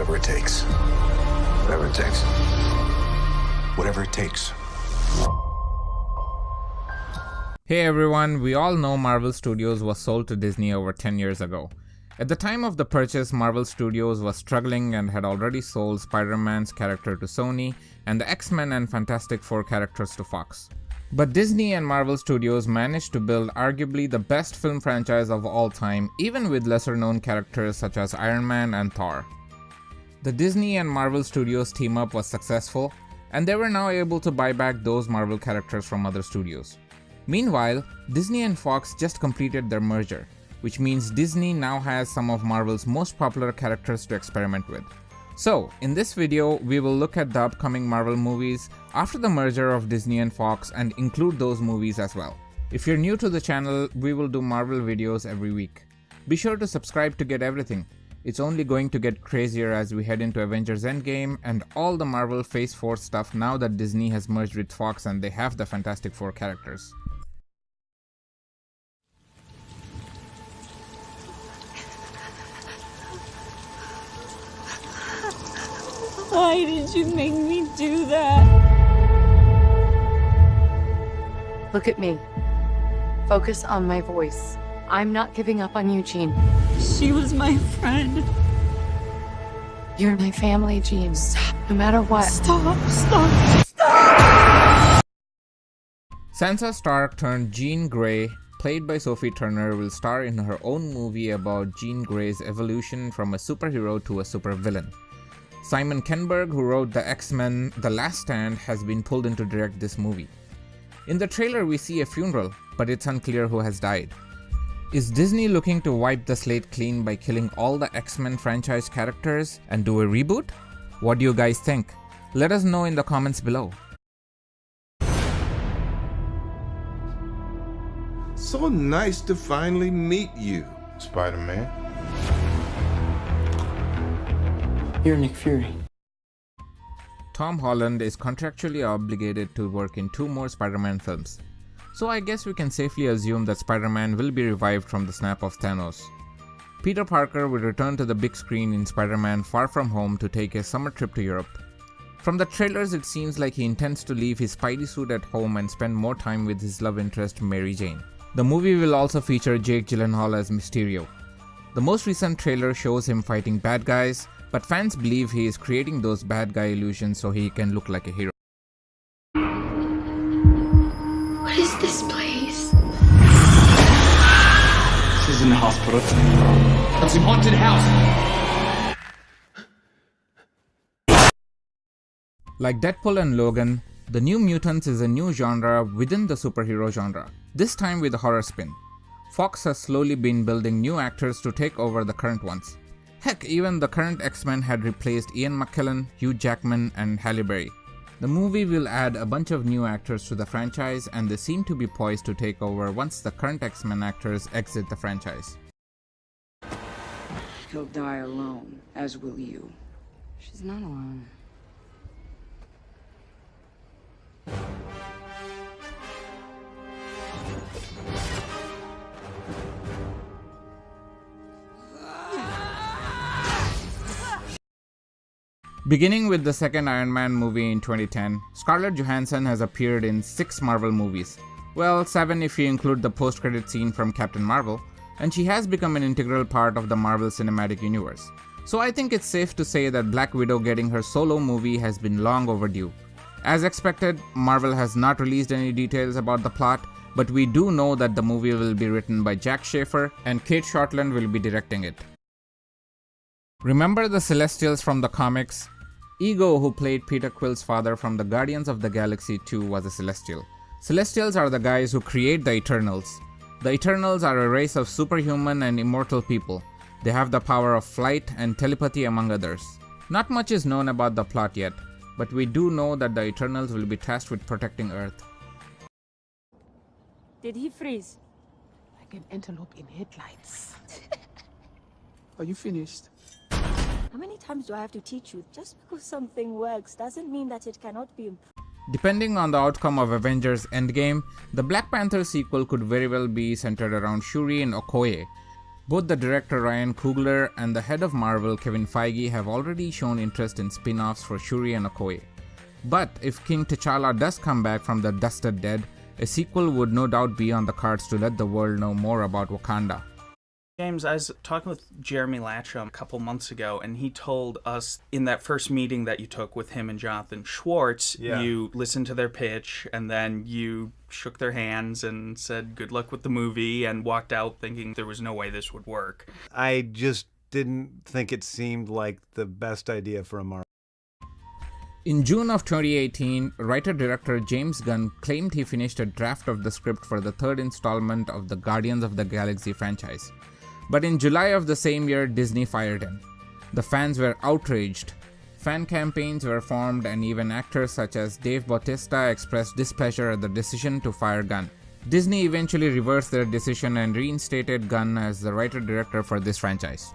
Whatever it takes. Whatever it takes. Whatever it takes. Hey everyone, we all know Marvel Studios was sold to Disney over 10 years ago. At the time of the purchase, Marvel Studios was struggling and had already sold Spider-Man's character to Sony and the X-Men and Fantastic Four characters to Fox. But Disney and Marvel Studios managed to build arguably the best film franchise of all time, even with lesser known characters such as Iron Man and Thor. The Disney and Marvel Studios team up was successful, and they were now able to buy back those Marvel characters from other studios. Meanwhile, Disney and Fox just completed their merger, which means Disney now has some of Marvel's most popular characters to experiment with. So, in this video, we will look at the upcoming Marvel movies after the merger of Disney and Fox and include those movies as well. If you're new to the channel, we will do Marvel videos every week. Be sure to subscribe to get everything. It's only going to get crazier as we head into Avengers Endgame and all the Marvel Phase 4 stuff now that Disney has merged with Fox and they have the Fantastic Four characters. Why did you make me do that? Look at me. Focus on my voice. I'm not giving up on you, Jean. She was my friend. You're my family, Jean. Stop. No matter what. Stop. Sansa Stark turned Jean Grey, played by Sophie Turner, will star in her own movie about Jean Grey's evolution from a superhero to a supervillain. Simon Kinberg, who wrote the X-Men The Last Stand, has been pulled in to direct this movie. In the trailer we see a funeral, but it's unclear who has died. Is Disney looking to wipe the slate clean by killing all the X-Men franchise characters and do a reboot? What do you guys think? Let us know in the comments below. So nice to finally meet you, Spider-Man. You're Nick Fury. Tom Holland is contractually obligated to work in 2 more Spider-Man films. So I guess we can safely assume that Spider-Man will be revived from the snap of Thanos. Peter Parker will return to the big screen in Spider-Man Far From Home to take a summer trip to Europe. From the trailers it seems like he intends to leave his Spidey suit at home and spend more time with his love interest Mary Jane. The movie will also feature Jake Gyllenhaal as Mysterio. The most recent trailer shows him fighting bad guys, but fans believe he is creating those bad guy illusions so he can look like a hero. What is this place? This isn't a hospital. It's a haunted house. Like Deadpool and Logan, the New Mutants is a new genre within the superhero genre, this time with a horror spin. Fox has slowly been building new actors to take over the current ones. Heck, even the current X-Men had replaced Ian McKellen, Hugh Jackman, and Halle Berry. The movie will add a bunch of new actors to the franchise and they seem to be poised to take over once the current X-Men actors exit the franchise. He'll die alone, as will you. She's not alone. Beginning with the second Iron Man movie in 2010, Scarlett Johansson has appeared in 6 Marvel movies. Well, 7 if you include the post-credit scene from Captain Marvel, and she has become an integral part of the Marvel Cinematic Universe. So I think it's safe to say that Black Widow getting her solo movie has been long overdue. As expected, Marvel has not released any details about the plot, but we do know that the movie will be written by Jack Schaefer and Kate Shortland will be directing it. Remember the Celestials from the comics? Ego, who played Peter Quill's father from the Guardians of the Galaxy 2, was a Celestial. Celestials are the guys who create the Eternals. The Eternals are a race of superhuman and immortal people. They have the power of flight and telepathy among others. Not much is known about the plot yet, but we do know that the Eternals will be tasked with protecting Earth. Did he freeze? Like an antelope in headlights. Are you finished? How many times do I have to teach you? Just because something works doesn't mean that it cannot be improved. Depending on the outcome of Avengers Endgame, the Black Panther sequel could very well be centered around Shuri and Okoye. Both the director Ryan Coogler and the head of Marvel Kevin Feige have already shown interest in spin-offs for Shuri and Okoye. But if King T'Challa does come back from the dusted dead, a sequel would no doubt be on the cards to let the world know more about Wakanda. James, I was talking with Jeremy Latcham a couple months ago, and he told us in that first meeting that you took with him and Jonathan Schwartz, you listened to their pitch, and then you shook their hands and said good luck with the movie, and walked out thinking there was no way this would work. I just didn't think it seemed like the best idea for a Marvel. In June of 2018, writer-director James Gunn claimed he finished a draft of the script for the third installment of the Guardians of the Galaxy franchise. But in July of the same year, Disney fired him. The fans were outraged. Fan campaigns were formed, and even actors such as Dave Bautista expressed displeasure at the decision to fire Gunn. Disney eventually reversed their decision and reinstated Gunn as the writer-director for this franchise.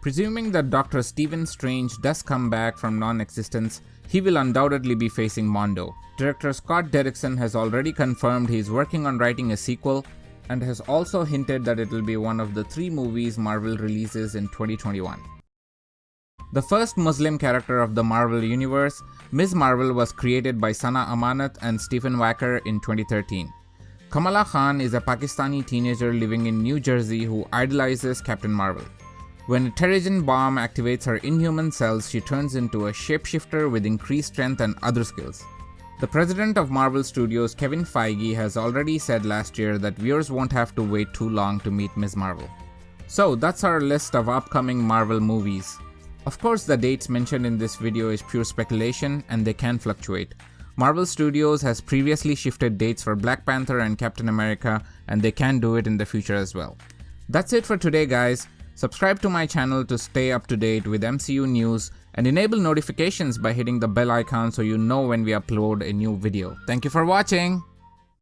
Presuming that Dr. Stephen Strange does come back from non-existence, he will undoubtedly be facing Mando. Director Scott Derrickson has already confirmed he is working on writing a sequel, and has also hinted that it will be one of the 3 movies Marvel releases in 2021. The first Muslim character of the Marvel Universe, Ms. Marvel, was created by Sana Amanat and Stephen Wacker in 2013. Kamala Khan is a Pakistani teenager living in New Jersey who idolizes Captain Marvel. When a Terrigen bomb activates her inhuman cells, she turns into a shapeshifter with increased strength and other skills. The president of Marvel Studios, Kevin Feige, has already said last year that viewers won't have to wait too long to meet Ms. Marvel. So that's our list of upcoming Marvel movies. Of course, the dates mentioned in this video is pure speculation and they can fluctuate. Marvel Studios has previously shifted dates for Black Panther and Captain America, and they can do it in the future as well. That's it for today, guys. Subscribe to my channel to stay up to date with MCU news, and enable notifications by hitting the bell icon so you know when we upload a new video. Thank you for watching!